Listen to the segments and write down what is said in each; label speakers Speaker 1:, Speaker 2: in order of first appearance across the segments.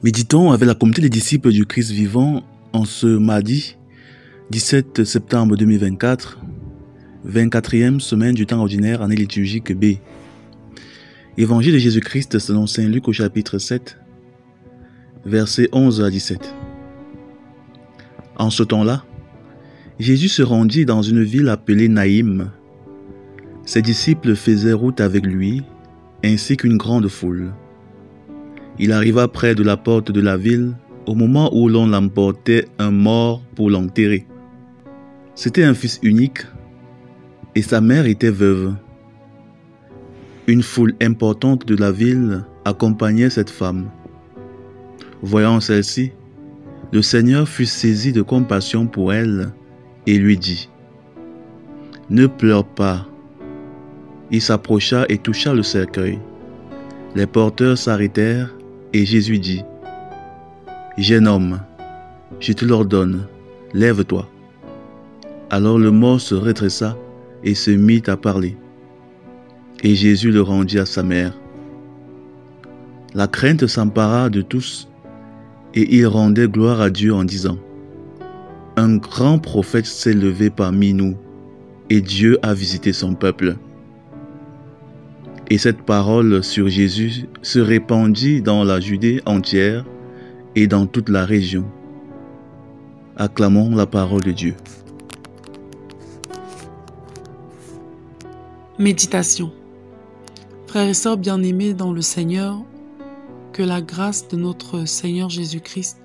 Speaker 1: Méditons avec la communauté des disciples du Christ vivant en ce mardi 17 septembre 2024, 24e semaine du temps ordinaire, année liturgique B. Évangile de Jésus-Christ selon Saint Luc au chapitre 7, versets 11 à 17. En ce temps-là, Jésus se rendit dans une ville appelée Naïm. Ses disciples faisaient route avec lui, ainsi qu'une grande foule. Il arriva près de la porte de la ville au moment où l'on emportait un mort pour l'enterrer. C'était un fils unique et sa mère était veuve. Une foule importante de la ville accompagnait cette femme. Voyant celle-ci, le Seigneur fut saisi de compassion pour elle et lui dit : « Ne pleure pas. » Il s'approcha et toucha le cercueil. Les porteurs s'arrêtèrent et Jésus dit : « Jeune homme, je te l'ordonne, lève-toi. » Alors le mort se redressa et se mit à parler. Et Jésus le rendit à sa mère. La crainte s'empara de tous et ils rendaient gloire à Dieu en disant : « Un grand prophète s'est levé parmi nous et Dieu a visité son peuple. » Et cette parole sur Jésus se répandit dans la Judée entière et dans toute la région. Acclamons la parole de Dieu.
Speaker 2: Méditation. Frères et sœurs bien-aimés dans le Seigneur, que la grâce de notre Seigneur Jésus-Christ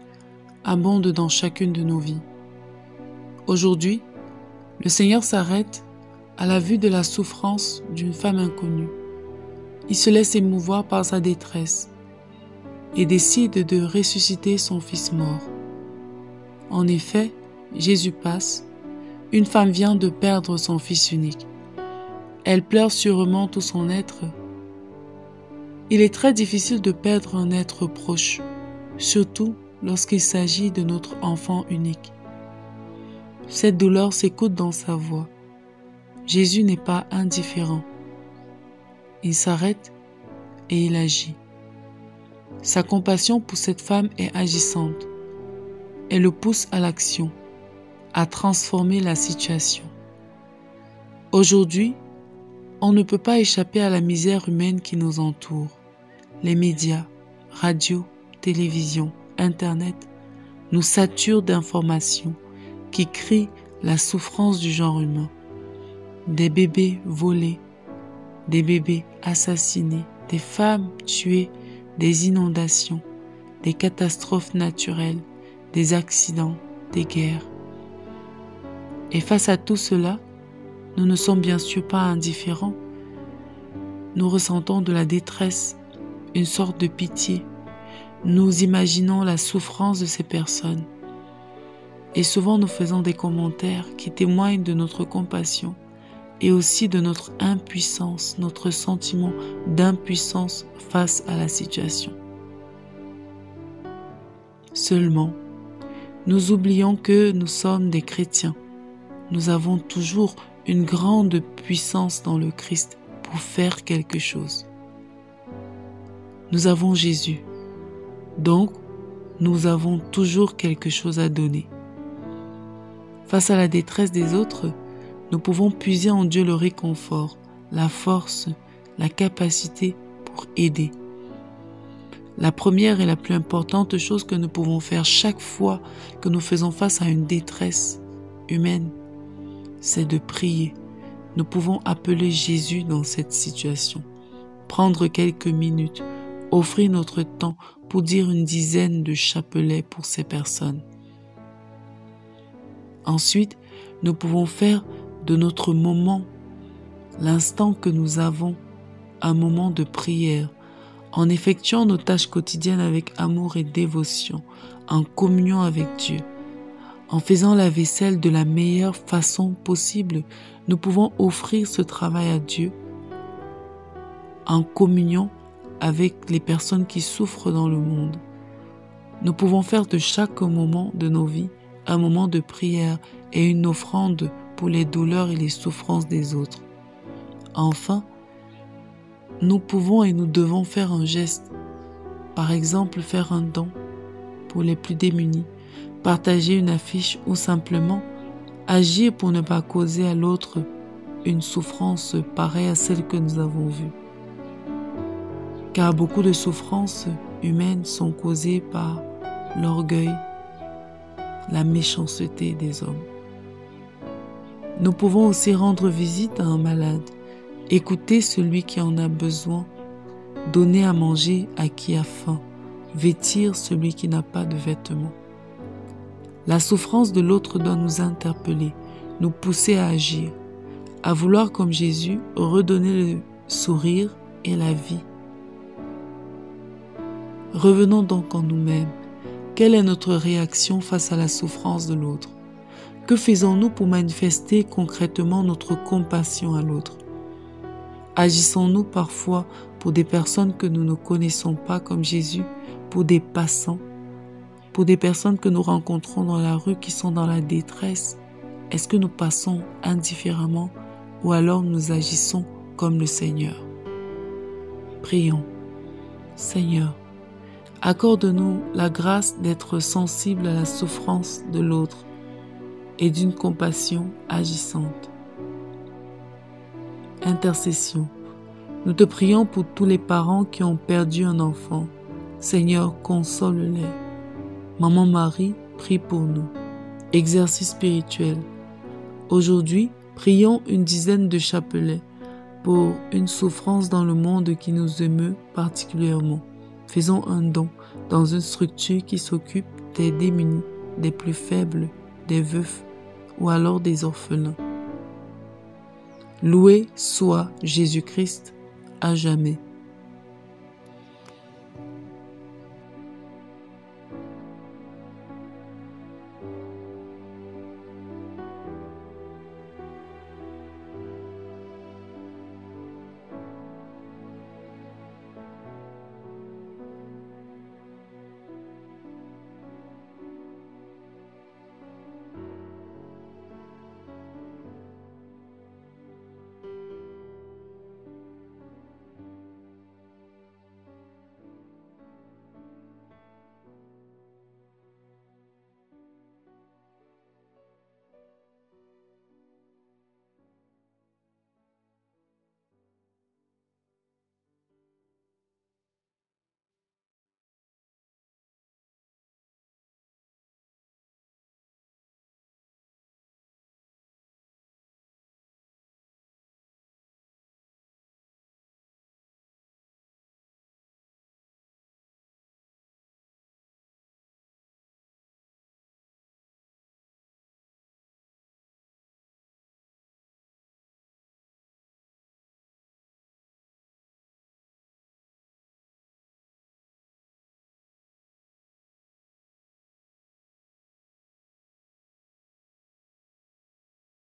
Speaker 2: abonde dans chacune de nos vies. Aujourd'hui, le Seigneur s'arrête à la vue de la souffrance d'une femme inconnue. Il se laisse émouvoir par sa détresse et décide de ressusciter son fils mort. En effet, Jésus passe, une femme vient de perdre son fils unique. Elle pleure sûrement tout son être. Il est très difficile de perdre un être proche, surtout lorsqu'il s'agit de notre enfant unique. Cette douleur s'écoute dans sa voix. Jésus n'est pas indifférent. Il s'arrête et il agit. Sa compassion pour cette femme est agissante. Elle le pousse à l'action, à transformer la situation. Aujourd'hui, on ne peut pas échapper à la misère humaine qui nous entoure. Les médias, radio, télévision, Internet nous saturent d'informations qui crient la souffrance du genre humain. Des bébés volés, des bébés assassinés, des femmes tuées, des inondations, des catastrophes naturelles, des accidents, des guerres. Et face à tout cela, nous ne sommes bien sûr pas indifférents. Nous ressentons de la détresse, une sorte de pitié. Nous imaginons la souffrance de ces personnes. Et souvent nous faisons des commentaires qui témoignent de notre compassion et aussi de notre impuissance, notre sentiment d'impuissance face à la situation. Seulement, nous oublions que nous sommes des chrétiens. Nous avons toujours une grande puissance dans le Christ pour faire quelque chose. Nous avons Jésus, donc nous avons toujours quelque chose à donner. Face à la détresse des autres, nous pouvons puiser en Dieu le réconfort, la force, la capacité pour aider. La première et la plus importante chose que nous pouvons faire chaque fois que nous faisons face à une détresse humaine, c'est de prier. Nous pouvons appeler Jésus dans cette situation, prendre quelques minutes, offrir notre temps pour dire une dizaine de chapelets pour ces personnes. Ensuite, nous pouvons faire de notre moment, l'instant que nous avons, un moment de prière, en effectuant nos tâches quotidiennes avec amour et dévotion, en communion avec Dieu. En faisant la vaisselle de la meilleure façon possible, nous pouvons offrir ce travail à Dieu en communion avec les personnes qui souffrent dans le monde. Nous pouvons faire de chaque moment de nos vies un moment de prière et une offrande pour les douleurs et les souffrances des autres. Enfin, nous pouvons et nous devons faire un geste, par exemple faire un don, pour les plus démunis, partager une affiche ou simplement agir pour ne pas causer à l'autre une souffrance pareille à celle que nous avons vue. Car beaucoup de souffrances humaines sont causées par l'orgueil, la méchanceté des hommes. Nous pouvons aussi rendre visite à un malade, écouter celui qui en a besoin, donner à manger à qui a faim, vêtir celui qui n'a pas de vêtements. La souffrance de l'autre doit nous interpeller, nous pousser à agir, à vouloir comme Jésus redonner le sourire et la vie. Revenons donc en nous-mêmes. Quelle est notre réaction face à la souffrance de l'autre? Que faisons-nous pour manifester concrètement notre compassion à l'autre? Agissons-nous parfois pour des personnes que nous ne connaissons pas comme Jésus, pour des passants, pour des personnes que nous rencontrons dans la rue qui sont dans la détresse? Est-ce que nous passons indifféremment ou alors nous agissons comme le Seigneur? Prions. Seigneur, accorde-nous la grâce d'être sensible à la souffrance de l'autre et d'une compassion agissante. Intercession. Nous te prions pour tous les parents qui ont perdu un enfant. Seigneur, console-les. Maman Marie, prie pour nous. Exercice spirituel. Aujourd'hui, prions une dizaine de chapelets pour une souffrance dans le monde qui nous émeut particulièrement. Faisons un don dans une structure qui s'occupe des démunis, des plus faibles, des veufs ou alors des orphelins. Loué soit Jésus-Christ à jamais.